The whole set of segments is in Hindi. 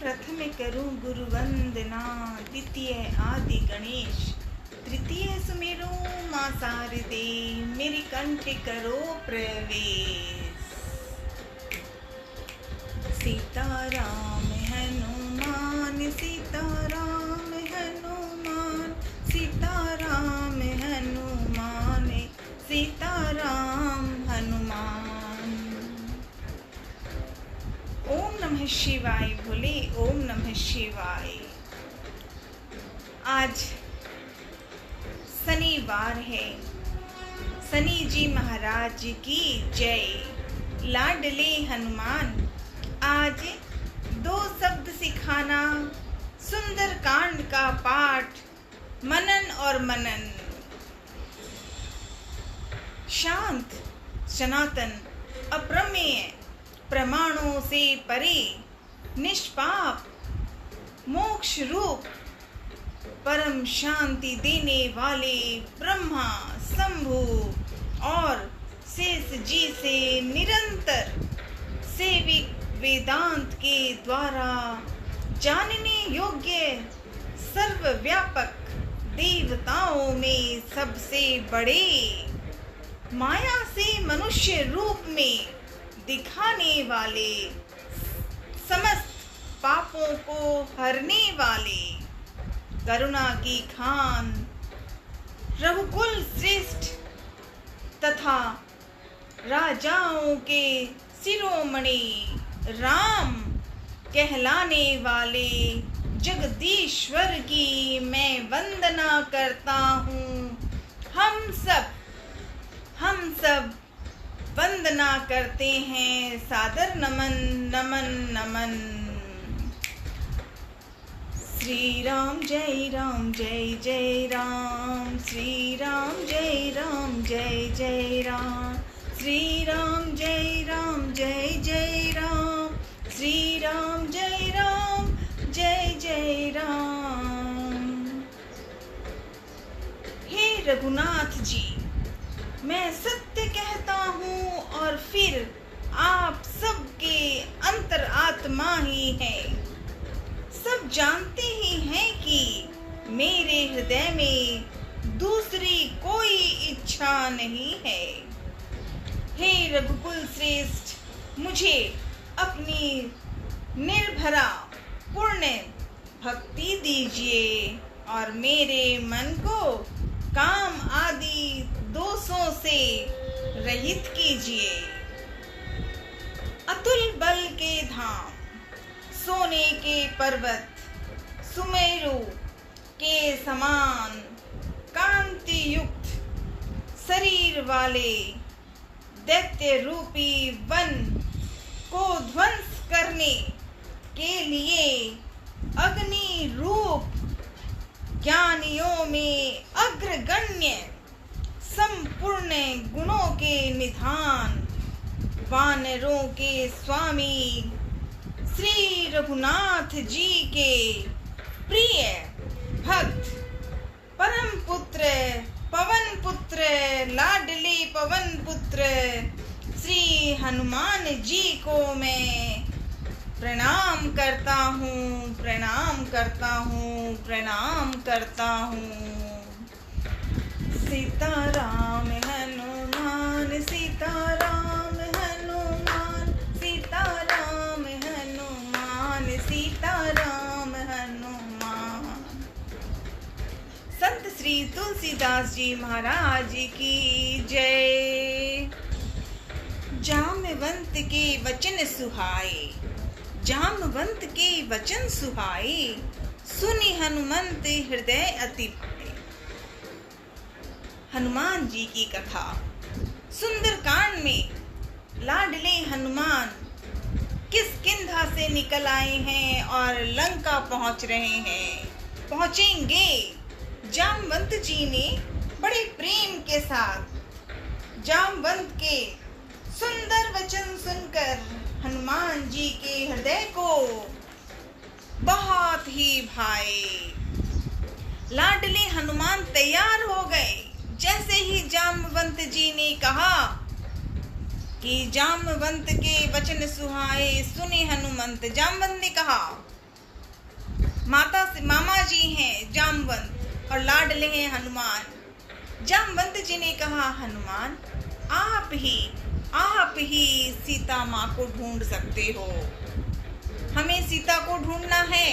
प्रथम करूं गुरु वंदना, द्वितीय आदि गणेश, तृतीय सुमेरु मां शारदे, मेरी कंठ करो प्रवेश। सीताराम हनुमान, सीताराम हनुमान, सीताराम हनुमान, सीताराम हनुमान। ओम नमः शिवाय बोले, ओम नमः शिवाय। आज शनिवार है। शनि जी महाराज की जय। लाडले हनुमान, आज 2 शब्द सिखाना, सुंदर कांड का पाठ, मनन और मनन। शांत, सनातन, अप्रमेय, प्रमाणों से परे, निष्पाप, मोक्ष रूप, परम शांति देने वाले ब्रह्मा, शंभु और शेष जी से निरंतर सेविक, वेदांत के द्वारा जानने योग्य, सर्वव्यापक, देवताओं में सबसे बड़े, माया से मनुष्य रूप में दिखाने वाले, समस्त पापों को हरने वाले, करुणा की खान, रघुकुल श्रेष्ठ तथा राजाओं के शिरोमणि राम कहलाने वाले जगदीश्वर की मैं वंदना करता हूँ। हम सब वंदना करते हैं। सादर नमन नमन नमन। श्री राम जय राम जय जय राम, श्री राम जय राम जय जय राम, श्री राम जय राम जय जय राम, श्री राम जय राम जय जय राम। हे रघुनाथ जी, मैं सत्य कहता हूँ और फिर आप सबके अंतरात्मा ही हैं। सब जानते ही हैं कि मेरे हृदय में दूसरी कोई इच्छा नहीं है। हे रघुकुल श्रेष्ठ, मुझे अपनी निर्भरा पूर्ण भक्ति दीजिए और मेरे मन को काम आदि दोषों से रहित कीजिए। अतुल बल के धाम, सोने के पर्वत, सुमेरु के समान कांति युक्त शरीर वाले दैत्य रूपी वन को ध्वंस करने के लिए अग्नि रूप ज्ञानियों में अग्रगण्य, संपूर्ण गुणों के निधान, वानरों के स्वामी श्री रघुनाथ जी के प्रिय भक्त, परम पुत्र, पवन पुत्र, लाडले पवन पुत्र श्री हनुमान जी को मैं प्रणाम करता हूँ, प्रणाम करता हूँ, प्रणाम करता हूँ। सीताराम हनुमान, सीताराम हनुमान, सीताराम हनुमान, सीताराम हनुमान। संत श्री तुलसीदास जी महाराज की जय। जामवंत के वचन सुहाए, जामवंत के वचन सुहाए, सुनि हनुमंत हृदय अति भाए। हनुमान जी की कथा। सुंदर कांड में लाडले हनुमान किष्किंधा से निकल आए हैं और लंका पहुंच रहे हैं, पहुंचेंगे। जामवंत जी ने बड़े प्रेम के साथ जामवंत के सुंदर वचन सुनकर हनुमान जी के हृदय को बहुत ही भाए। लाडले हनुमान तैयार हो गए। जैसे ही जामवंत जी ने कहा कि जामवंत के वचन सुहाए, सुने हनुमंत, जामवंत ने कहा मामा जी हैं जामवंत और लाडले हैं हनुमान। जामवंत जी ने कहा, हनुमान आप ही सीता माँ को ढूंढ सकते हो, हमें सीता को ढूंढना है।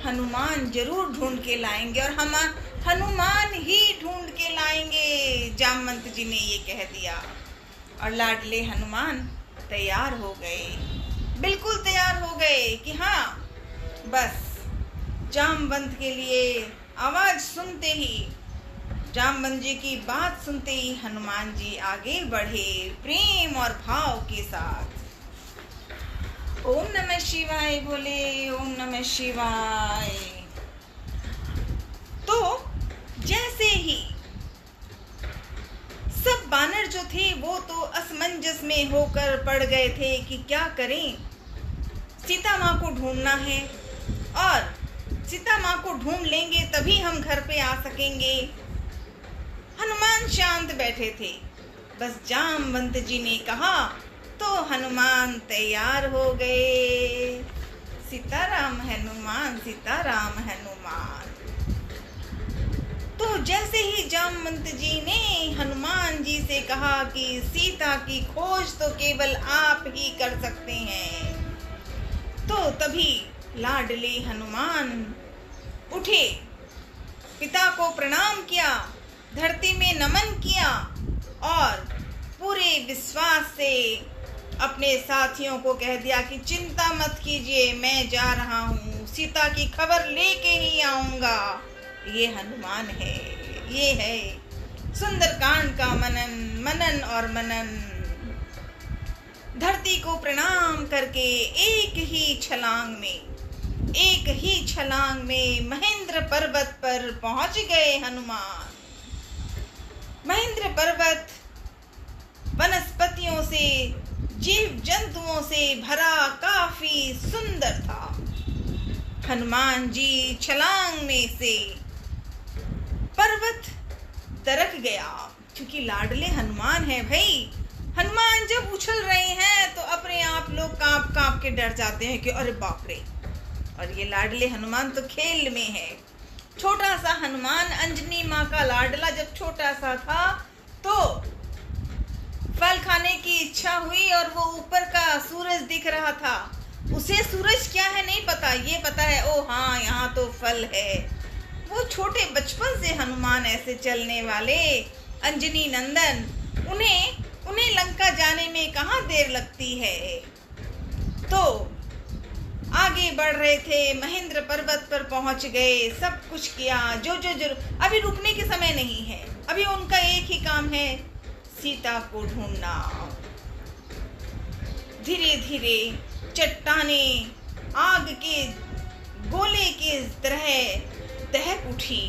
हनुमान जरूर ढूंढ के लाएंगे और हम हनुमान ही ढूंढ के लाएंगे। जामवंत जी ने ये कह दिया और लाडले हनुमान तैयार हो गए, बिल्कुल तैयार हो गए कि हाँ बस जामवंत के लिए आवाज सुनते ही, जामवंत जी की बात सुनते ही हनुमान जी आगे बढ़े प्रेम और भाव के साथ। ओम नमः शिवाय बोले, ओम नमः शिवाय। तो जैसे ही सब बानर जो थे वो तो असमंजस में होकर पड़ गए थे कि क्या करें, सीता माँ को ढूंढना है और सीता माँ को ढूंढ लेंगे तभी हम घर पे आ सकेंगे। हनुमान शांत बैठे थे। बस जामवंत जी ने कहा तो हनुमान तैयार हो गए। सीताराम हनुमान, सीताराम हनुमान। तो जैसे ही जामवंत जी ने हनुमान जी से कहा कि सीता की खोज तो केवल आप ही कर सकते हैं, तो तभी लाडले हनुमान उठे, पिता को प्रणाम किया, धरती में नमन किया और पूरे विश्वास से अपने साथियों को कह दिया कि चिंता मत कीजिए, मैं जा रहा हूँ, सीता की खबर लेके ही आऊंगा। ये हनुमान है, ये है सुंदरकांड का मनन और मनन। धरती को प्रणाम करके एक ही छलांग में महेंद्र पर्वत पर पहुंच गए हनुमान। महेंद्र पर्वत वनस्पतियों से, जीव जंतुओं से भरा काफी सुंदर था। हनुमान जी छलांग में से पर्वत दरक गया, क्योंकि लाडले हनुमान है भाई। हनुमान जब उछल रहे हैं तो अपने आप लोग कांप कांप के डर जाते हैं कि अरे बाप रे। और ये लाडले हनुमान तो खेल में है। छोटा सा हनुमान, अंजनी माँ का लाडला, जब छोटा सा था तो फल खाने की इच्छा हुई और वो ऊपर का सूरज दिख रहा था। उसे सूरज क्या है नहीं पता, ये पता है ओ हाँ यहाँ तो फल है। वो छोटे बचपन से हनुमान ऐसे चलने वाले अंजनी नंदन, उन्हें लंका जाने में कहाँ देर लगती है। तो आगे बढ़ रहे थे, महेंद्र पर्वत पर पहुंच गए, सब कुछ किया जो अभी रुकने के समय नहीं है। अभी उनका एक ही काम है, सीता को ढूंढना। धीरे धीरे चट्टाने आग के गोले की तरह दहक उठी।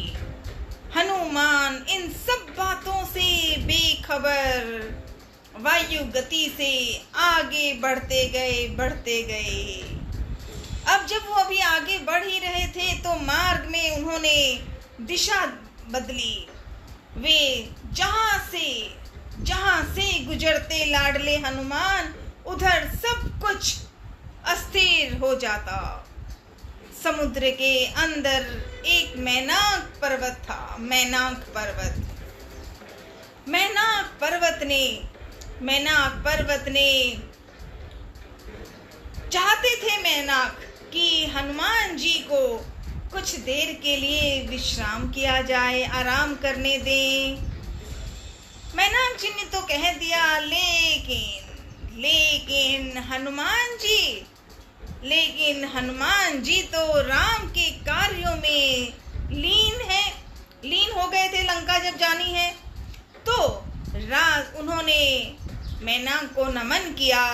हनुमान इन सब बातों से बेखबर वायु गति से आगे बढ़ते गए। अब जब वो अभी आगे बढ़ ही रहे थे तो मार्ग में उन्होंने दिशा बदली। वे जहां से गुजरते लाडले हनुमान, उधर सब कुछ अस्थिर हो जाता। समुद्र के अंदर एक मैनाक पर्वत था। मैनाक पर्वत ने चाहते थे मैनाक कि हनुमान जी को कुछ देर के लिए विश्राम किया जाए, आराम करने दें। मैनाक जी ने तो कह दिया, लेकिन हनुमान जी तो राम के कार्यों में लीन हो गए थे। लंका जब जानी है तो उन्होंने मैनाक को नमन किया,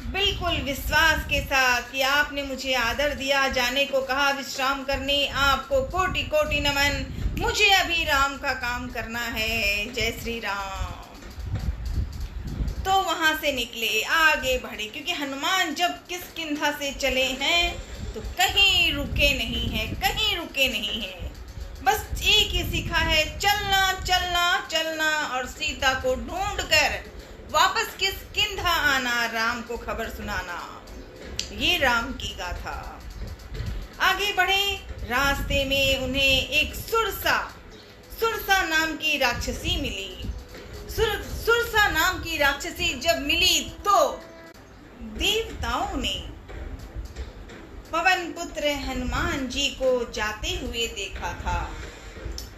बिल्कुल विश्वास के साथ कि आपने मुझे आदर दिया, जाने को कहा विश्राम करने, आपको कोटि कोटि नमन, मुझे अभी राम का काम करना है। जय श्री राम। तो वहां से निकले, आगे बढ़े, क्योंकि हनुमान जब किष्किंधा से चले हैं तो कहीं रुके नहीं हैं। बस एक ही सीखा है, चलना और सीता को ढूंढकर वापस किष्किंधा आना, राम को खबर सुनाना। ये राम की गाथा। आगे बढ़े। रास्ते में उन्हें एक सुरसा नाम की राक्षसी मिली। सुरसा नाम की राक्षसी जब मिली तो देवताओं ने पवन पुत्र हनुमान जी को जाते हुए देखा था।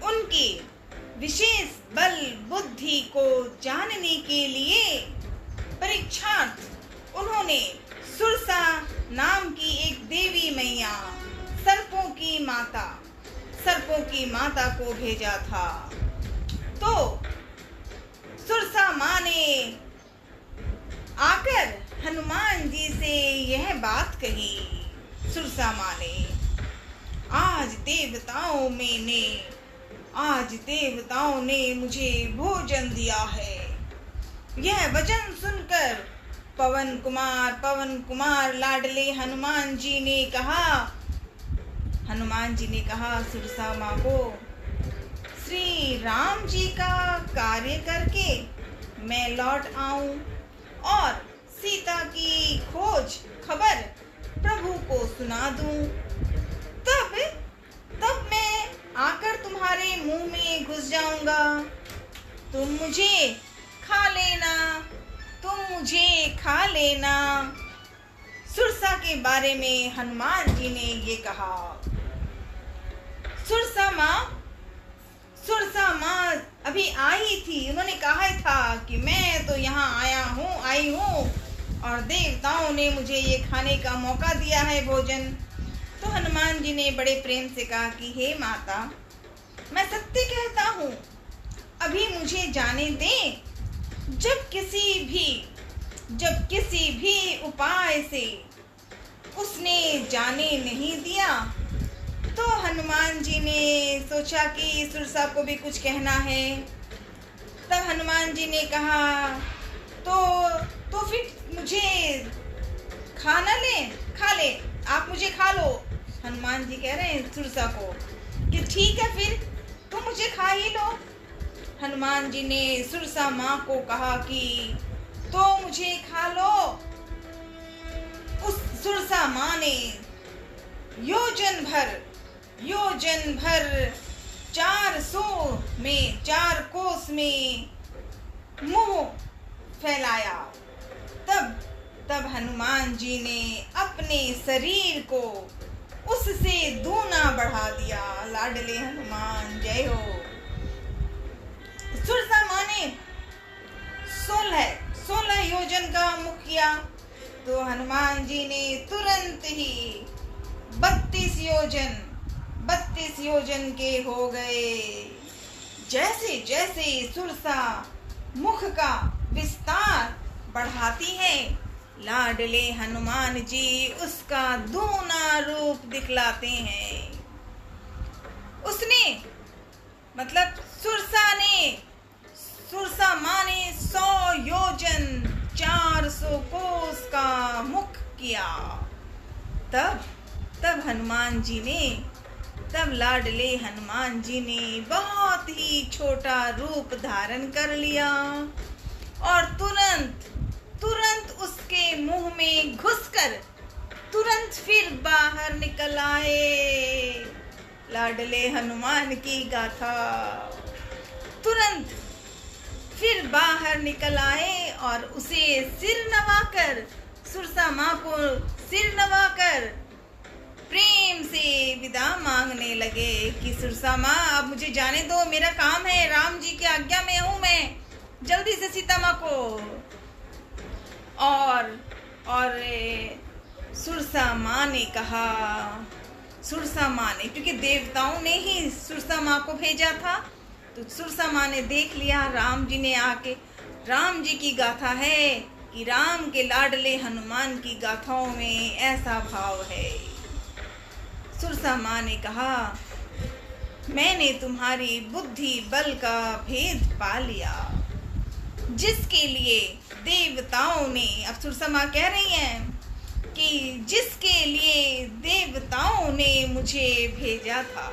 उनकी विशेष बल बुद्धि को जानने के लिए परीक्षार्थ उन्होंने सुरसा नाम की एक देवी मैया, सर्पों की माता को भेजा था। तो सुरसा माँ ने आकर हनुमान जी से यह बात कही। सुरसा माँ ने, आज देवताओं ने मुझे भोजन दिया है। यह वचन सुनकर पवन कुमार लाडले हनुमान जी ने कहा सुरसा माँ को, श्री राम जी का कार्य करके मैं लौट आऊं और सीता की खोज खबर प्रभु को सुना दूं, तब मैं आकर तुम्हारे मुंह में घुस जाऊंगा। तुम मुझे खा लेना। सुरसा के बारे में हनुमान जी ने ये कहा। सुरसा माँ अभी आई थी। उन्होंने कहा था कि मैं तो यहाँ आई हूँ और देवताओं ने मुझे ये खाने का मौका दिया है, भोजन। तो हनुमान जी ने बड़े प्रेम से कहा कि हे माता, मैं सत्य कहता हूँ, अभी मुझे जाने दें। जब किसी भी उपाय से उसने जाने नहीं दिया तो हनुमान जी ने सोचा कि सुरसा को भी कुछ कहना है। तब हनुमान जी ने कहा, तो फिर मुझे खा ले, आप मुझे खा लो। हनुमान जी कह रहे हैं सुरसा को कि ठीक है, फिर तुम मुझे खा ही लो। हनुमान जी ने सुरसा माँ को कहा कि तो मुझे खा लो। उस सुरसा माँ ने योजन भर 4 कोस में मुंह फैलाया। तब हनुमान जी ने अपने शरीर को उससे दूना बढ़ा दिया। लाडले हनुमान जय हो। सुरसा माँ ने 16 योजन का मुख किया तो हनुमान जी ने तुरंत ही 32 योजन के हो गए। जैसे सुरसा मुख का विस्तार बढ़ाती है, लाडले हनुमान जी उसका दूना रूप दिखलाते हैं। सुरसा माँ ने 100 योजन 400 कोस का मुख किया। तब लाडले हनुमान जी ने बहुत ही छोटा रूप धारण कर लिया और तुरंत उसके मुंह में घुसकर तुरंत फिर बाहर निकल आए। लाडले हनुमान की गाथा। तुरंत फिर बाहर निकल आए और उसे सिर नवाकर, सुरसा माँ को सिर नवाकर प्रेम से विदा मांगने लगे कि सुरसा माँ, अब मुझे जाने दो, मेरा काम है, राम जी की आज्ञा में हूँ मैं, जल्दी से सीता माँ को। और सुरसा माँ ने कहा, क्योंकि देवताओं ने ही सुरसा माँ को भेजा था, तो सुरसा माँ ने देख लिया राम जी ने आके। राम जी की गाथा है कि राम के लाडले हनुमान की गाथाओं में ऐसा भाव है। सुरसा माँ ने कहा, मैंने तुम्हारी बुद्धि बल का भेद पा लिया, जिसके लिए देवताओं ने, अब सुरसा माँ कह रही हैं कि जिसके लिए देवताओं ने मुझे भेजा था,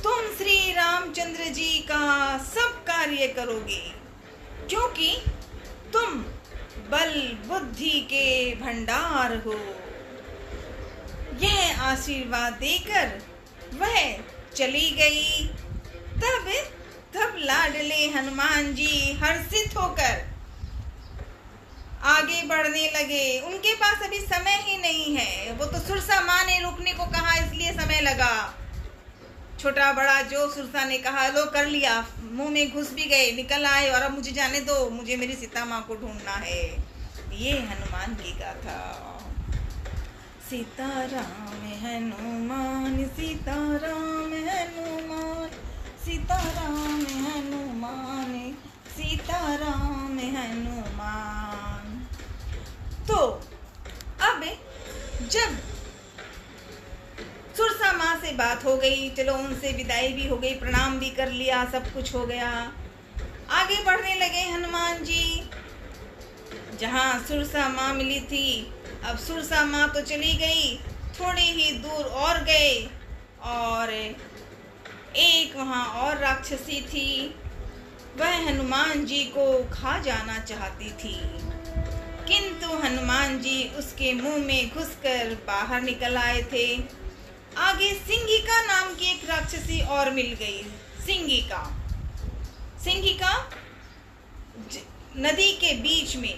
तुम श्री रामचंद्र जी का सब कार्य करोगे, क्योंकि तुम बल बुद्धि के भंडार हो। यह आशीर्वाद देकर वह चली गई। तब लाडले हनुमान जी हर्षित होकर आगे बढ़ने लगे। उनके पास अभी समय ही नहीं है, वो तो सुरसा माँ ने रुकने को कहा इसलिए समय लगा। छोटा बड़ा जो सुरसा ने कहा लो कर लिया, मुंह में घुस भी गए, निकल आए और अब मुझे जाने दो, मुझे मेरी सीता माँ को ढूंढना है। ये हनुमान की गाथा। सीताराम हनुमान सीताराम हनुमान सीताराम हनुमान सीताराम हनुमान। तो अब जब सुरसा माँ से बात हो गई, चलो उनसे विदाई भी हो गई, प्रणाम भी कर लिया, सब कुछ हो गया, आगे बढ़ने लगे हनुमान जी। जहाँ सुरसा माँ मिली थी, अब सुरसा माँ तो चली गई, थोड़ी ही दूर और गए और एक वहाँ और राक्षसी थी। वह हनुमान जी को खा जाना चाहती थी, किंतु हनुमान जी उसके मुंह में घुसकर बाहर निकल आए थे। आगे सिंगिका नाम की एक राक्षसी और मिल गई। सिंगिका नदी के बीच में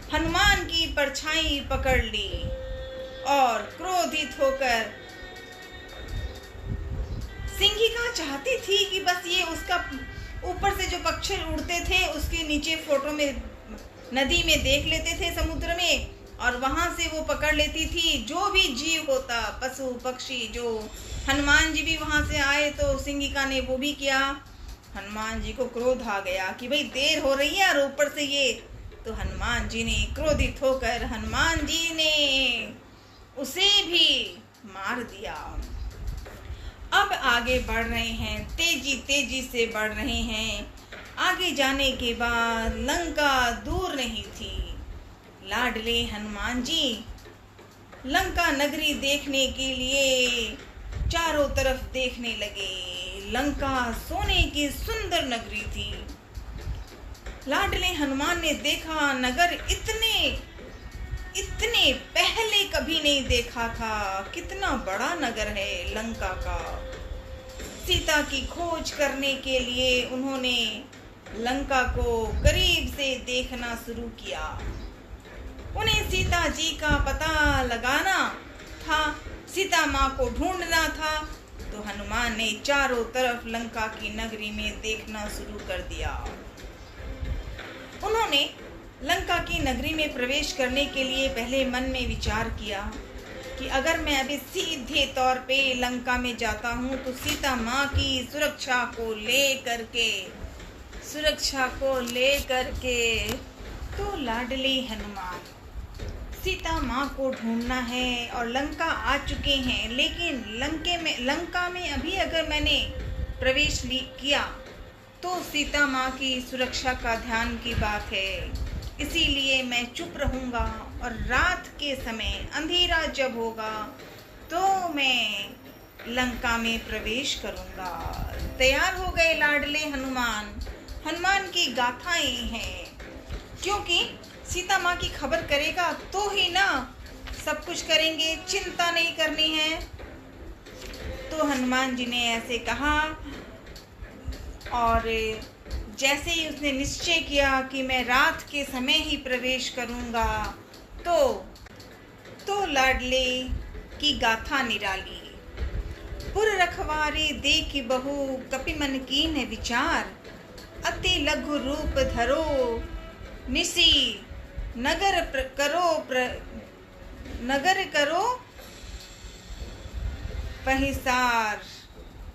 हनुमान की परछाई पकड़ ली और क्रोधित होकर सिंगिका चाहती थी कि बस ये उसका ऊपर से जो पक्षी उड़ते थे उसके नीचे फोटो में नदी में देख लेते थे, समुद्र में, और वहां से वो पकड़ लेती थी जो भी जीव होता, पशु पक्षी। जो हनुमान जी भी वहां से आए तो सिंगिका ने वो भी किया। हनुमान जी को क्रोध आ गया कि भाई देर हो रही है और ऊपर से ये, तो हनुमान जी ने क्रोधित होकर हनुमान जी ने उसे भी मार दिया। अब आगे बढ़ रहे हैं, तेजी से बढ़ रहे हैं। आगे जाने के बाद लंका दूर नहीं थी। लाडले हनुमान जी लंका नगरी देखने के लिए चारों तरफ देखने लगे। लंका सोने की सुंदर नगरी थी। लाडले हनुमान ने देखा नगर इतने पहले कभी नहीं देखा था। कितना बड़ा नगर है लंका का। सीता की खोज करने के लिए उन्होंने लंका को करीब से देखना शुरू किया। उन्हें सीता जी का पता लगाना था, सीता माँ को ढूंढना था, तो हनुमान ने चारों तरफ लंका की नगरी में देखना शुरू कर दिया। उन्होंने लंका की नगरी में प्रवेश करने के लिए पहले मन में विचार किया कि अगर मैं अभी सीधे तौर पे लंका में जाता हूँ तो सीता माँ की सुरक्षा को ले करके तो लाडली हनुमान सीता माँ को ढूंढना है और लंका आ चुके हैं, लेकिन लंका में अभी अगर मैंने प्रवेश किया तो सीता माँ की सुरक्षा का ध्यान की बात है, इसीलिए मैं चुप रहूँगा और रात के समय अंधेरा जब होगा तो मैं लंका में प्रवेश करूँगा। तैयार हो गए लाडले हनुमान की गाथाएं हैं, क्योंकि सीता माँ की खबर करेगा तो ही ना सब कुछ करेंगे, चिंता नहीं करनी है। तो हनुमान जी ने ऐसे कहा और जैसे ही उसने निश्चय किया कि मैं रात के समय ही प्रवेश करूंगा तो लाडले की गाथा निराली। पुर रखवारे देख बहु कपि मन कीन विचार, अति लघु रूप धरो निसी नगर करो पहिसार।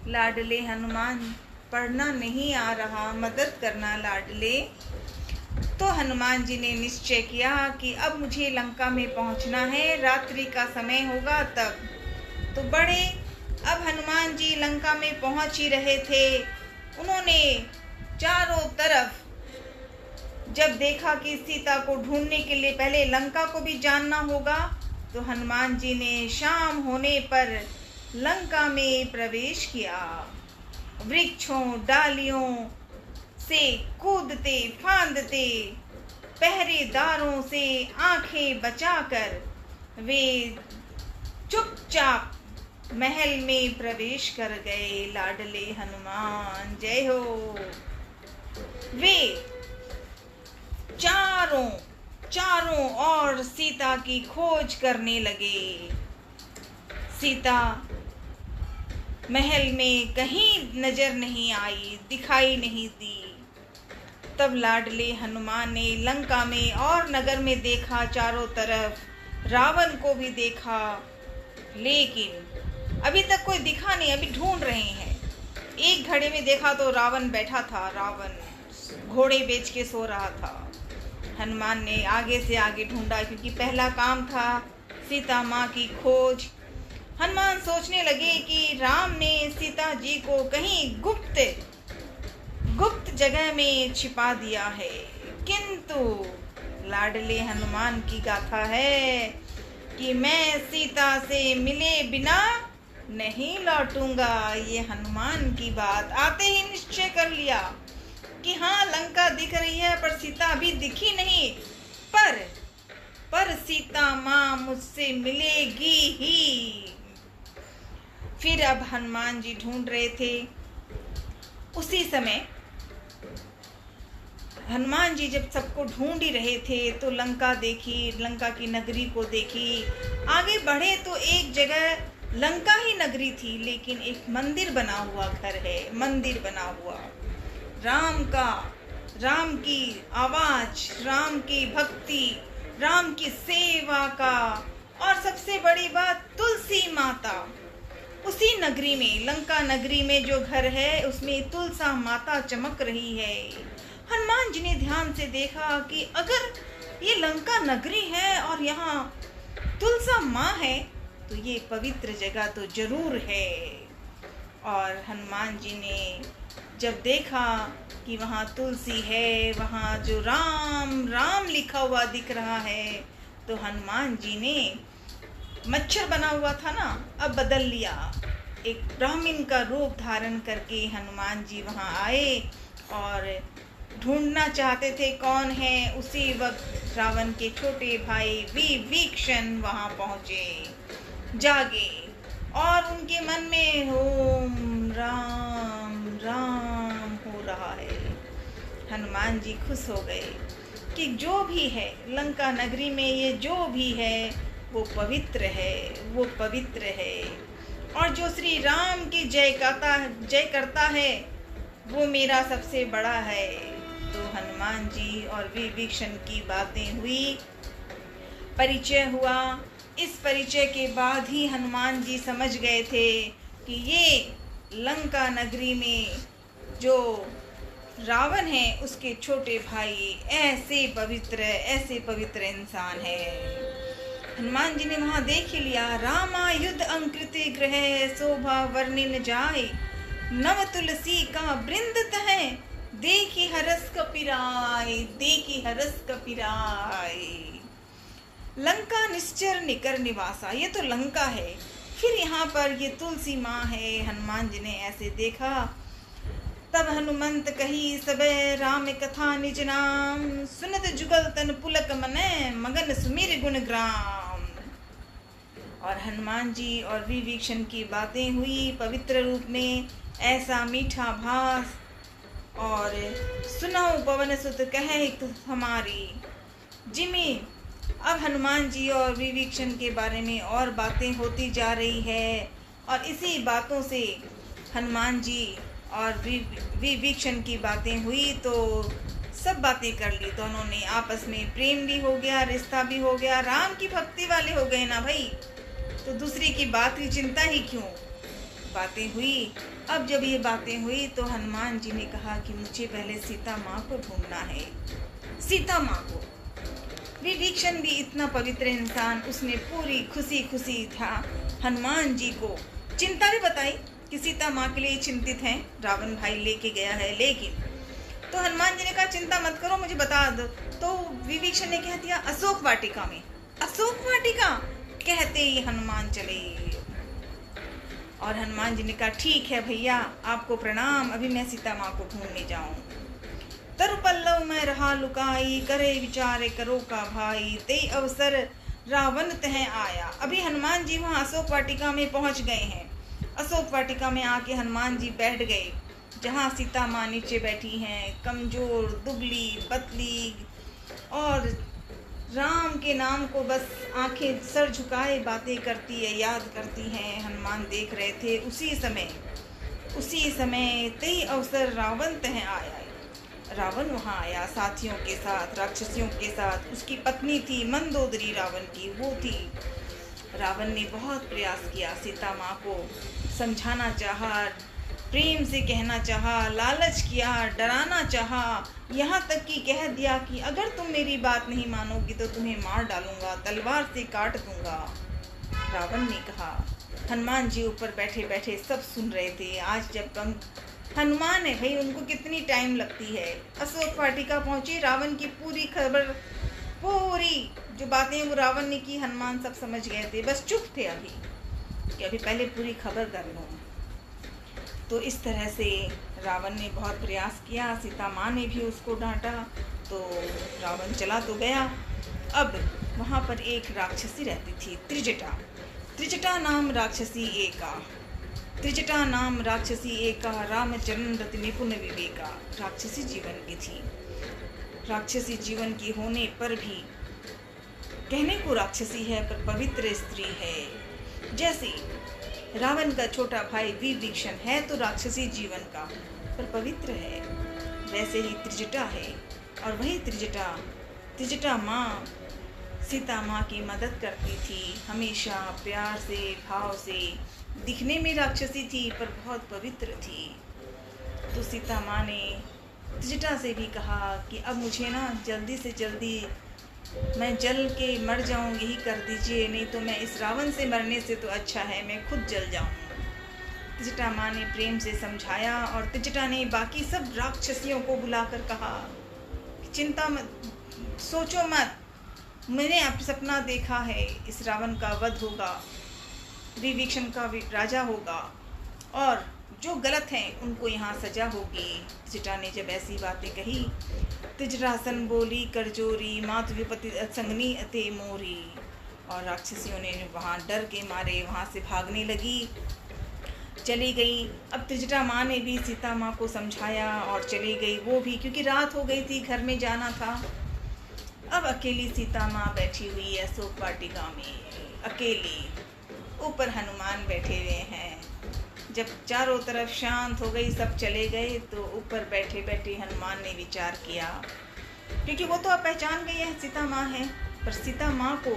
लाडले हनुमान पढ़ना नहीं आ रहा, मदद करना लाडले। तो हनुमान जी ने निश्चय किया कि अब मुझे लंका में पहुंचना है, रात्रि का समय होगा तब। तो बड़े अब हनुमान जी लंका में पहुंच ही रहे थे। उन्होंने चारों तरफ जब देखा कि सीता को ढूंढने के लिए पहले लंका को भी जानना होगा, तो हनुमान जी ने शाम होने पर लंका में प्रवेश किया। वृक्षों डालियों से कूदते फांदते, पहरेदारों से आंखें बचाकर वे चुपचाप महल में प्रवेश कर गए लाडले हनुमान। जय हो। वे चारों ओर सीता की खोज करने लगे। सीता महल में कहीं नजर नहीं आई, दिखाई नहीं दी। तब लाडले हनुमान ने लंका में और नगर में देखा, चारों तरफ रावण को भी देखा, लेकिन अभी तक कोई दिखा नहीं। अभी ढूंढ रहे हैं। एक घड़े में देखा तो रावण बैठा था, रावण घोड़े बेच के सो रहा था। हनुमान ने आगे से आगे ढूंढा, क्योंकि पहला काम था सीता माँ की खोज। हनुमान सोचने लगे कि राम ने सीता जी को कहीं गुप्त जगह में छिपा दिया है, किंतु लाडले हनुमान की गाथा है कि मैं सीता से मिले बिना नहीं लौटूंगा। ये हनुमान की बात आते ही निश्चय कर लिया कि हाँ, लंका दिख रही है पर सीता अभी दिखी नहीं, पर सीता माँ मुझसे मिलेगी ही। फिर अब हनुमान जी ढूंढ रहे थे। उसी समय हनुमान जी जब सबको ढूंढ ही रहे थे तो लंका देखी, लंका की नगरी को देखी। आगे बढ़े तो एक जगह लंका ही नगरी थी, लेकिन एक मंदिर बना हुआ घर है, मंदिर बना हुआ राम की आवाज, राम की भक्ति, राम की सेवा का, और सबसे बड़ी बात तुलसी माता। उसी नगरी में, लंका नगरी में जो घर है उसमें तुलसा माता चमक रही है। हनुमान जी ने ध्यान से देखा कि अगर ये लंका नगरी है और यहाँ तुलसा माँ है तो ये पवित्र जगह तो जरूर है। और हनुमान जी ने जब देखा कि वहाँ तुलसी है, वहाँ जो राम लिखा हुआ दिख रहा है, तो हनुमान जी ने मच्छर बना हुआ था ना, अब बदल लिया। एक ब्राह्मण का रूप धारण करके हनुमान जी वहाँ आए और ढूंढना चाहते थे कौन है। उसी वक्त रावण के छोटे भाई विभीषण वहाँ पहुँचे, जागे, और उनके मन में ओम राम राम हो रहा है। हनुमान जी खुश हो गए कि जो भी है लंका नगरी में, ये जो भी है वो पवित्र है, वो पवित्र है। और जो श्री राम की जय करता है वो मेरा सबसे बड़ा है। तो हनुमान जी और विभीषण की बातें हुई, परिचय हुआ। इस परिचय के बाद ही हनुमान जी समझ गए थे कि ये लंका नगरी में जो रावण है उसके छोटे भाई ऐसे पवित्र इंसान है। हनुमान जी ने वहाँ देख ही लिया। रामा युद्ध अंकृति ग्रह शोभा वर्णिन जाय, नव तुलसी का वृंद है, देखी हरस कपिराय। लंका निश्चर निकर निवासा, ये तो लंका है, फिर यहाँ पर ये तुलसी माँ है। हनुमान जी ने ऐसे देखा। तब हनुमंत कही सबे राम कथा निज नाम, सुनत जुगल तन पुलक मने, मगन सुमिर गुण ग्राम। और हनुमान जी और विभीषण की बातें हुई पवित्र रूप में, ऐसा मीठा भास। और सुनाओ पवन सुत कहे हमारी जिमी। अब हनुमान जी और विभीषण के बारे में और बातें होती जा रही है, और इसी बातों से हनुमान जी और विभीषण की बातें हुई तो सब बातें कर ली। दोनों ने आपस में प्रेम भी हो गया, रिश्ता भी हो गया, राम की भक्ति वाले हो गए ना भाई, तो दूसरे की बात की चिंता ही क्यों। बातें हुई। अब जब ये बातें हुई तो हनुमान जी ने कहा कि मुझे पहले सीता माँ को ढूंढना है, सीता माँ को। विभीषण भी इतना पवित्र इंसान, उसने पूरी खुशी था हनुमान जी को चिंता भी बताई कि सीता माँ के लिए चिंतित हैं, रावण भाई लेके गया है। लेकिन तो हनुमान जी ने कहा चिंता मत करो, मुझे बता दो। तो विभीषण ने कह दिया अशोक वाटिका में। अशोक वाटिका कहते ही हनुमान चले। और हनुमान जी ने कहा ठीक है भैया, आपको प्रणाम, अभी मैं सीता माँ को ढूंढने जाऊं। तरु पल्लव में रहा लुकाई, करे विचारे करो का भाई, ते अवसर रावण तह आया। अभी हनुमान जी वहाँ अशोक वाटिका में पहुँच गए हैं। अशोक वाटिका में आके हनुमान जी बैठ गए, जहाँ सीता माँ नीचे बैठी हैं, कमजोर, दुबली, पतली, और राम के नाम को बस आंखें सर झुकाए बातें करती है, याद करती हैं। हनुमान देख रहे थे। उसी समय तई अवसर रावण तह आया। रावण वहाँ आया साथियों के साथ, राक्षसियों के साथ। उसकी पत्नी थी मंदोदरी, रावण की वो थी। रावण ने बहुत प्रयास किया, सीता माँ को समझाना चाहा, प्रेम से कहना चाहा, लालच किया, डराना चाहा, यहाँ तक कि कह दिया कि अगर तुम मेरी बात नहीं मानोगी तो तुम्हें मार डालूंगा, तलवार से काट दूंगा। रावण ने कहा। हनुमान जी ऊपर बैठे बैठे सब सुन रहे थे। आज जब हनुमान है भाई, उनको कितनी टाइम लगती है। अशोक वाटिका पहुंचे, रावण की पूरी खबर, पूरी जो बातें वो रावण ने की, हनुमान सब समझ गए थे। बस चुप थे अभी कि अभी पहले पूरी खबर कर लूँ। तो इस तरह से रावण ने बहुत प्रयास किया। सीता माँ ने भी उसको डांटा, तो रावण चला तो गया। अब वहाँ पर एक राक्षसी रहती थी, त्रिजटा नाम राक्षसी एका, रामचरण रति निपुण विवेका। राक्षसी जीवन की थी। राक्षसी जीवन की होने पर भी कहने को राक्षसी है पर पवित्र स्त्री है। जैसे रावण का छोटा भाई विभीषण है तो राक्षसी जीवन का पर पवित्र है, वैसे ही त्रिजटा है। और वही त्रिजटा माँ सीता माँ की मदद करती थी हमेशा, प्यार से, भाव से। दिखने में राक्षसी थी पर बहुत पवित्र थी। तो सीता माँ ने त्रिजटा से भी कहा कि अब मुझे ना जल्दी से जल्दी मैं जल के मर जाऊं, यही कर दीजिए, नहीं तो मैं इस रावण से मरने से तो अच्छा है मैं खुद जल जाऊं। त्रिजटा माँ ने प्रेम से समझाया और त्रिजटा ने बाकी सब राक्षसियों को बुलाकर कहा, चिंता मत, सोचो मत, मैंने अब सपना देखा है, इस रावण का वध होगा, विभीषण का राजा होगा और जो गलत हैं उनको यहाँ सजा होगी। त्रिजटा ने जब ऐसी बातें कही, त्रिजटासन बोली करजोरी, मातु विपत्ति संगनी अते मोरी। और राक्षसियों ने वहाँ डर के मारे वहाँ से भागने लगी, चली गई। अब त्रिजटा माँ ने भी सीता माँ को समझाया और चली गई वो भी, क्योंकि रात हो गई थी, घर में जाना था। अब अकेली सीता माँ बैठी हुई है अशोक वाटिका में, अकेली। ऊपर हनुमान बैठे हुए हैं। जब चारों तरफ शांत हो गई, सब चले गए, तो ऊपर बैठे बैठे हनुमान ने विचार किया, क्योंकि वो तो अब पहचान गई है सीता माँ है, पर सीता माँ को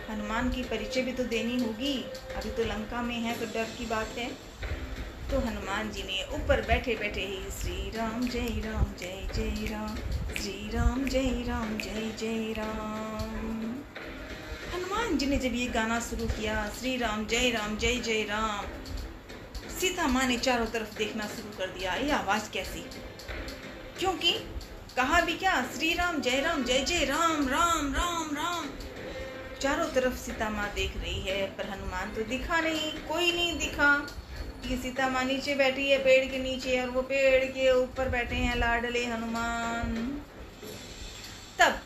हनुमान की परिचय भी तो देनी होगी। अभी तो लंका में है तो डर की बात है। तो हनुमान जी ने ऊपर बैठे बैठे ही श्री राम जय राम जय जय राम, श्री राम जय राम जय जय राम। हनुमान जी ने जब ये गाना शुरू किया, श्री राम जय जय राम, सीता माँ ने चारों तरफ देखना शुरू कर दिया, ये आवाज़ कैसी, क्योंकि कहा भी क्या, श्री राम जय जय राम, राम राम राम। चारों तरफ सीता माँ देख रही है पर हनुमान तो दिखा नहीं, कोई नहीं दिखा। कि सीता माँ नीचे बैठी है पेड़ के नीचे और वो पेड़ के ऊपर बैठे हैं लाडले हनुमान। तब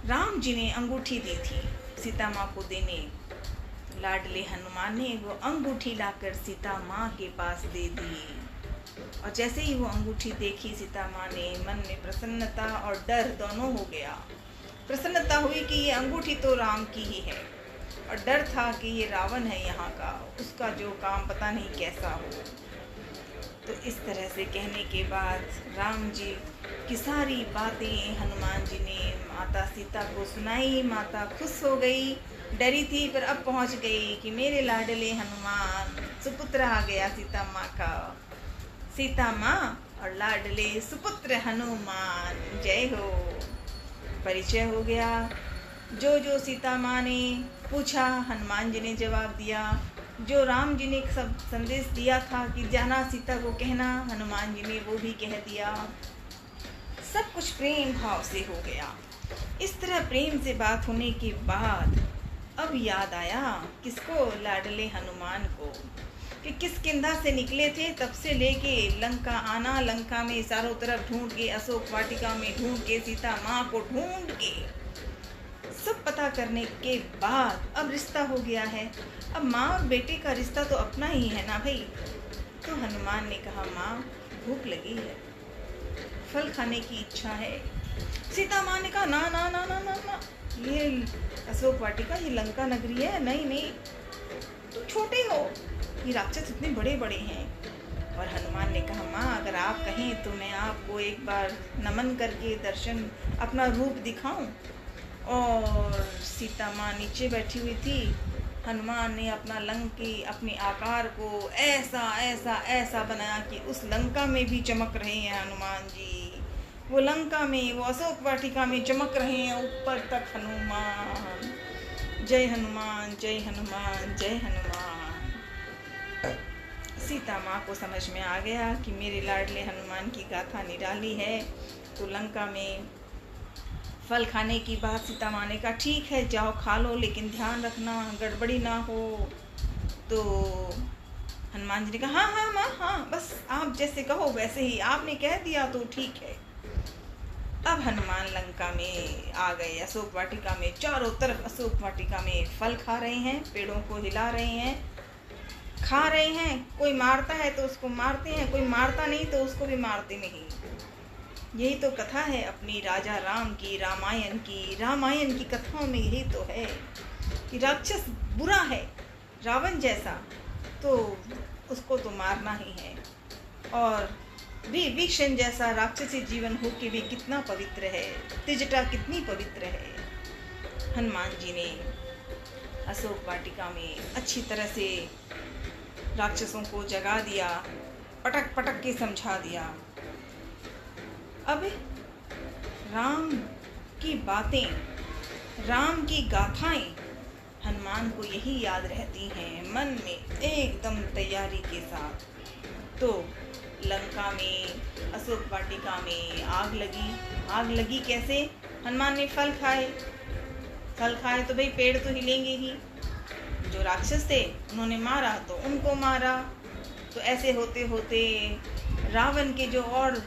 राम जी ने अंगूठी दी थी सीता माँ को देने। लाडले हनुमान ने वो अंगूठी लाकर सीता माँ के पास दे दी। और जैसे ही वो अंगूठी देखी सीता माँ ने, मन में प्रसन्नता और डर दोनों हो गया। प्रसन्नता हुई कि ये अंगूठी तो राम की ही है, और डर था कि ये रावण है यहाँ का, उसका जो काम पता नहीं कैसा हो। तो इस तरह से कहने के बाद राम जी की सारी बातें हनुमान जी ने माता सीता को सुनाई। माता खुश हो गई, डरी थी पर अब पहुँच गई कि मेरे लाडले हनुमान, सुपुत्र आ गया सीता माँ का। सीता माँ और लाडले सुपुत्र हनुमान, जय हो। परिचय हो गया। जो सीता माँ ने पूछा हनुमान जी ने जवाब दिया। जो राम जी ने सब संदेश दिया था कि जाना सीता को कहना, हनुमान जी ने वो भी कह दिया। सब कुछ प्रेम भाव से हो गया। इस तरह प्रेम से बात होने के बाद अब याद आया किसको, लाडले हनुमान को, कि किस किंधा से निकले थे तब से लेके लंका आना, लंका में चारों तरफ ढूंढ के, अशोक वाटिका में ढूंढ के, सीता माँ को ढूंढ के सब पता करने के बाद अब रिश्ता हो गया है। अब माँ और बेटे का रिश्ता तो अपना ही है ना भाई। तो हनुमान ने कहा, माँ भूख लगी है, फल खाने की इच्छा है। सीता माँ ने कहा, ना ना ना ना ना ना, ये अशोक वाटिका, ये लंका नगरी है, नहीं नहीं, तुम छोटे हो, ये राक्षस इतने बड़े बड़े हैं। और हनुमान ने कहा, माँ अगर आप कहें तो मैं आपको एक बार नमन करके दर्शन, अपना रूप दिखाऊं। और सीता माँ नीचे बैठी हुई थी। हनुमान ने अपना लंकी अपने आकार को ऐसा ऐसा ऐसा बनाया कि उस लंका में भी चमक रहे हैं हनुमान जी। वो लंका में, वो अशोक वाटिका में चमक रहे हैं ऊपर तक हनुमान। जय हनुमान, जय हनुमान, जय हनुमान। सीता माँ को समझ में आ गया कि मेरे लाडले हनुमान की गाथा निराली है। तो लंका में फल खाने की बात सीता माँ ने कहा, ठीक है जाओ खा लो, लेकिन ध्यान रखना गड़बड़ी ना हो। तो हनुमान जी ने कहा, हाँ हाँ माँ, हाँ बस आप जैसे कहो वैसे ही, आपने कह दिया तो ठीक है। अब हनुमान लंका में आ गए, अशोक वाटिका में। चारों तरफ अशोक वाटिका में फल खा रहे हैं, पेड़ों को हिला रहे हैं, खा रहे हैं। कोई मारता है तो उसको मारते हैं, कोई मारता नहीं तो उसको भी मारते नहीं। यही तो कथा है अपनी राजा राम की, रामायण की। रामायण की कथाओं में यही तो है कि राक्षस बुरा है, रावण जैसा, तो उसको तो मारना ही है। और विभीषण जैसा राक्षसी जीवन हो के भी कितना पवित्र है, त्रिजटा कितनी पवित्र है। हनुमान जी ने अशोक वाटिका में अच्छी तरह से राक्षसों को जगा दिया, पटक पटक के समझा दिया। अब राम की बातें, राम की गाथाएं हनुमान को यही याद रहती हैं मन में एकदम तैयारी के साथ। तो लंका में, अशोक वाटिका में आग लगी। आग लगी कैसे? हनुमान ने फल खाए। फल खाए तो भाई पेड़ तो हिलेंगे ही। जो राक्षस थे उन्होंने मारा तो उनको मारा। तो ऐसे होते होते रावण के जो और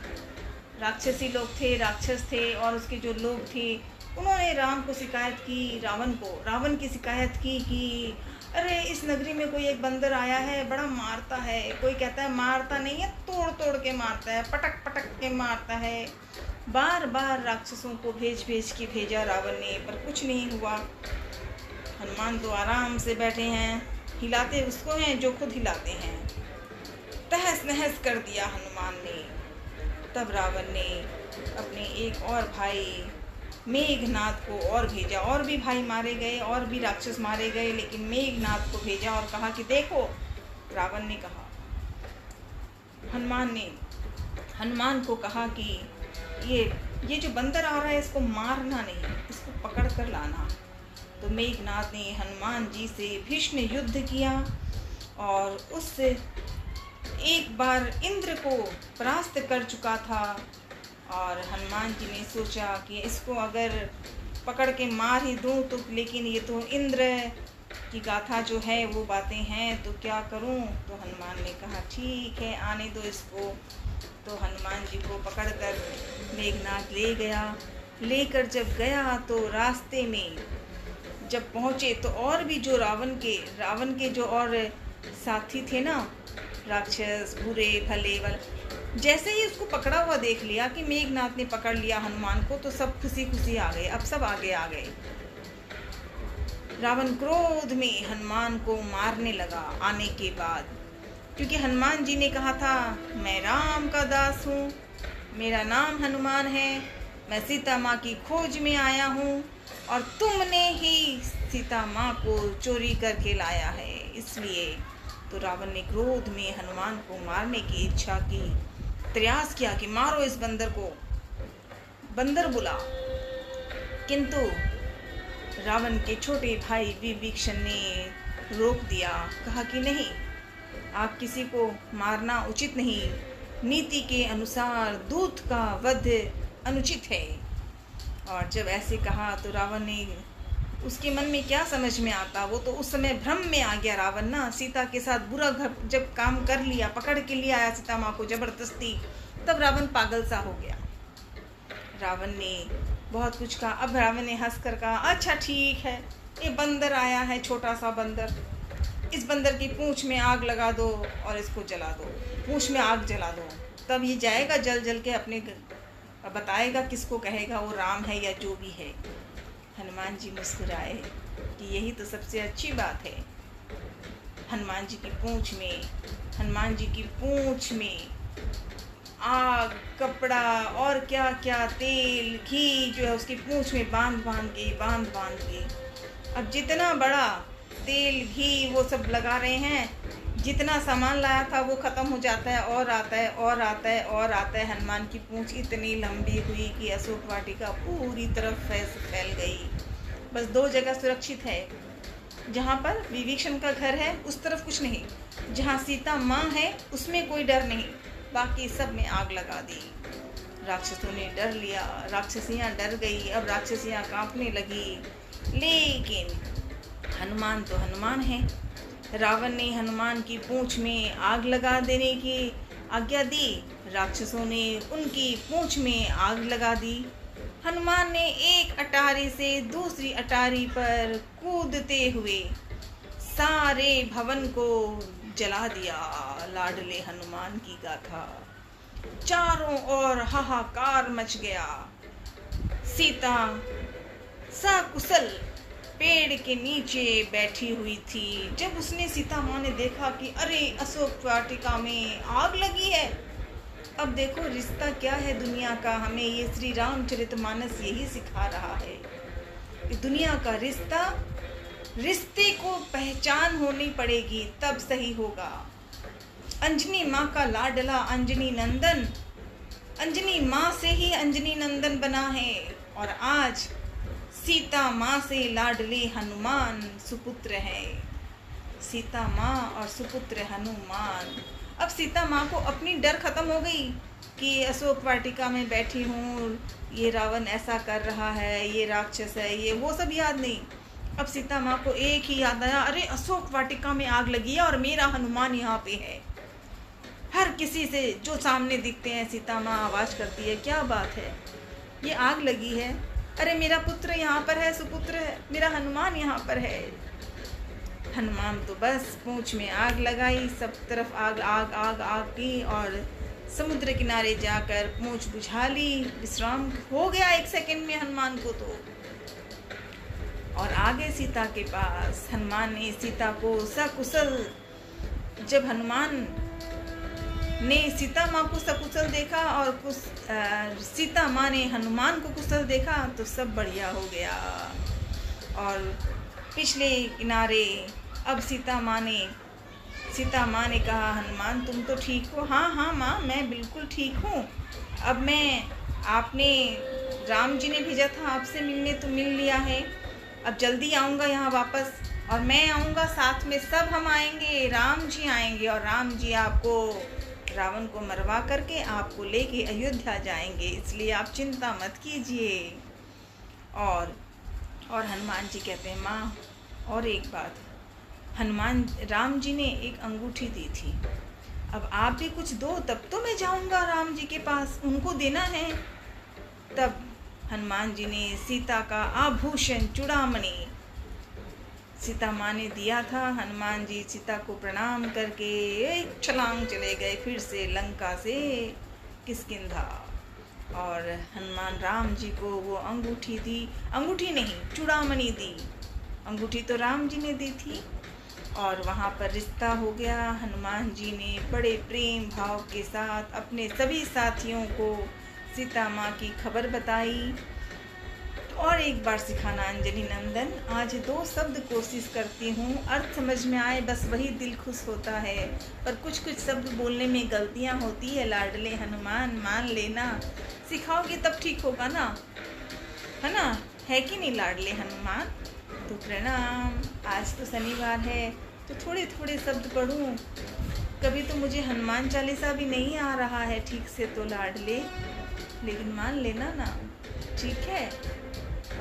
राक्षसी लोग थे, राक्षस थे, और उसके जो लोग थे, उन्होंने राम को शिकायत की, रावण की शिकायत की कि अरे इस नगरी में कोई एक बंदर आया है, बड़ा मारता है। कोई कहता है मारता नहीं है, तोड़ तोड़ के मारता है, पटक पटक के मारता है। बार बार राक्षसों को भेज भेज के भेजा रावण ने, पर कुछ नहीं हुआ। हनुमान तो आराम से बैठे हैं, हिलाते उसको हैं जो खुद हिलाते हैं। तहस नहस कर दिया हनुमान ने। तब रावण ने अपने एक और भाई मेघनाद को और भेजा, और भी भाई मारे गए, और भी राक्षस मारे गए, लेकिन मेघनाद को भेजा और कहा कि देखो, रावण ने कहा, हनुमान को कहा कि ये जो बंदर आ रहा है इसको मारना नहीं, इसको पकड़ कर लाना। तो मेघनाद ने हनुमान जी से भीषण युद्ध किया और उससे एक बार इंद्र को परास्त कर चुका था। और हनुमान जी ने सोचा कि इसको अगर पकड़ के मार ही दूं तो, लेकिन ये तो इंद्र की गाथा जो है वो बातें हैं, तो क्या करूं। तो हनुमान ने कहा ठीक है, आने दो इसको। तो हनुमान जी को पकड़कर मेघनाद ले गया। लेकर जब गया तो रास्ते में जब पहुँचे तो और भी जो रावण के जो और साथी थे ना, राक्षस बुरे भले वाले, जैसे ही उसको पकड़ा हुआ देख लिया कि मेघनाद ने पकड़ लिया हनुमान को, तो सब खुशी खुशी आ गए। अब सब आगे आ गए। रावण क्रोध में हनुमान को मारने लगा आने के बाद, क्योंकि हनुमान जी ने कहा था मैं राम का दास हूँ, मेरा नाम हनुमान है, मैं सीता माँ की खोज में आया हूँ और तुमने ही सीता माँ को चोरी करके लाया है, इसलिए। तो रावण ने क्रोध में हनुमान को मारने की इच्छा की, प्रयास किया कि मारो इस बंदर को, बंदर बुला। किंतु रावण के छोटे भाई विभीषण ने रोक दिया, कहा कि नहीं, आप किसी को मारना उचित नहीं, नीति के अनुसार दूत का वध अनुचित है। और जब ऐसे कहा तो रावण ने, उसके मन में क्या समझ में आता, वो तो उस समय भ्रम में आ गया रावण ना। सीता के साथ बुरा जब काम कर लिया, पकड़ के लिया आया सीता माँ को जबरदस्ती, तब रावण पागल सा हो गया। रावण ने बहुत कुछ कहा। अब रावण ने हंस कर कहा, अच्छा ठीक है, ये बंदर आया है, छोटा सा बंदर, इस बंदर की पूंछ में आग लगा दो और इसको जला दो, पूंछ में आग जला दो, तब ये जाएगा जल जल के अपने बताएगा किसको कहेगा वो राम है या जो भी है। हनुमान जी मुस्कुराए कि यही तो सबसे अच्छी बात है। हनुमान जी की पूंछ में आग, कपड़ा और क्या क्या, तेल, घी जो है उसकी पूंछ में बांध बांध के अब जितना बड़ा तेल, घी वो सब लगा रहे हैं, जितना सामान लाया था वो ख़त्म हो जाता है और आता है। हनुमान की पूंछ इतनी लंबी हुई कि अशोक वाटिका पूरी तरफ फैल गई। बस 2 जगह सुरक्षित है, जहाँ पर विभीषण का घर है उस तरफ कुछ नहीं, जहाँ सीता माँ है उसमें कोई डर नहीं, बाकी सब में आग लगा दी। राक्षसों ने डर लिया, राक्षसियाँ डर गई, अब राक्षसियाँ कांपने लगी। लेकिन हनुमान तो हनुमान है। रावण ने हनुमान की पूंछ में आग लगा देने की आज्ञा दी, राक्षसों ने उनकी पूंछ में आग लगा दी। हनुमान ने एक अटारी से दूसरी अटारी पर कूदते हुए सारे भवन को जला दिया। लाडले हनुमान की गाथा। चारों ओर हाहाकार मच गया। सीता सकुशल पेड़ के नीचे बैठी हुई थी। जब उसने सीता माँ ने देखा कि अरे अशोक वाटिका में आग लगी है, अब देखो रिश्ता क्या है दुनिया का, हमें ये श्री रामचरितमानस यही सिखा रहा है कि दुनिया का रिश्ते को पहचान होनी पड़ेगी तब सही होगा। अंजनी माँ का लाडला अंजनी नंदन, अंजनी माँ से ही अंजनी नंदन बना है, और आज सीता माँ से लाडले हनुमान सुपुत्र है। सीता माँ और सुपुत्र हनुमान। अब सीता माँ को अपनी डर खत्म हो गई कि अशोक वाटिका में बैठी हूँ, ये रावण ऐसा कर रहा है, ये राक्षस है, ये वो सब याद नहीं। अब सीता माँ को एक ही याद आया, अरे अशोक वाटिका में आग लगी है और मेरा हनुमान यहाँ पे है। हर किसी से जो सामने दिखते हैं सीता माँ आवाज़ करती है, क्या बात है, ये आग लगी है, अरे मेरा पुत्र यहाँ पर है, सुपुत्र है, मेरा हनुमान यहाँ पर है। हनुमान तो बस पूंछ में आग लगाई, सब तरफ आग आग आग आग की, और समुद्र किनारे जाकर पूंछ बुझा ली। विश्राम हो गया 1 सेकंड में हनुमान को तो। और आगे सीता के पास हनुमान ने सीता को सकुशल, जब हनुमान ने सीता माँ को सकुशल देखा और सीता माँ ने हनुमान को कुशल देखा तो सब बढ़िया हो गया। और पिछले किनारे अब सीता माँ ने कहा, हनुमान तुम तो ठीक हो? हाँ हाँ माँ, मैं बिल्कुल ठीक हूँ। अब मैं, आपने, राम जी ने भेजा था आपसे मिलने तो मिल लिया है, अब जल्दी आऊँगा यहाँ वापस, और मैं आऊँगा, साथ में सब हम आएंगे, राम जी आएंगे, और राम जी आपको, रावण को मरवा करके आपको लेके अयोध्या जाएंगे, इसलिए आप चिंता मत कीजिए। और हनुमान जी कहते हैं, माँ और एक बात, राम जी ने एक अंगूठी दी थी, अब आप भी कुछ दो तब तो मैं जाऊंगा राम जी के पास, उनको देना है। तब हनुमान जी ने सीता का आभूषण चूड़ामणि सीता माँ ने दिया था। हनुमान जी सीता को प्रणाम करके एक छलांग चले गए फिर से लंका से किष्किंधा, और हनुमान राम जी को वो अंगूठी दी, अंगूठी नहीं चूड़ामणि दी, अंगूठी तो राम जी ने दी थी, और वहाँ पर रिश्ता हो गया। हनुमान जी ने बड़े प्रेम भाव के साथ अपने सभी साथियों को सीता माँ की खबर बताई। और एक बार सिखाना अंजनी नंदन, आज 2 शब्द कोशिश करती हूँ, अर्थ समझ में आए बस वही दिल खुश होता है, पर कुछ शब्द बोलने में गलतियाँ होती है। लाडले हनुमान मान लेना, सिखाओगे तब ठीक होगा ना, है ना, है कि नहीं लाडले हनुमान? तो प्रणाम। आज तो शनिवार है तो थोड़े थोड़े शब्द पढ़ूँ, कभी तो मुझे हनुमान चालीसा भी नहीं आ रहा है ठीक से तो लाडले, लेकिन मान लेना ना, ठीक है।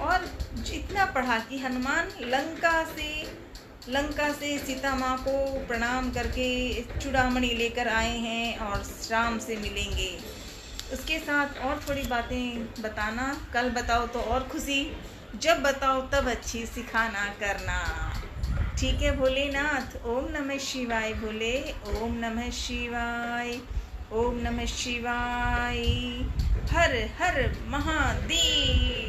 और इतना पढ़ा कि हनुमान लंका से सीता माँ को प्रणाम करके चूड़ामणि लेकर आए हैं और राम से मिलेंगे। उसके साथ और थोड़ी बातें बताना, कल बताओ तो और खुशी, जब बताओ तब अच्छी सिखाना करना। ठीक है भोलेनाथ। ओम नमः शिवाय भोले, ओम नमः शिवाय, ओम नमः शिवाय। हर हर महादेव।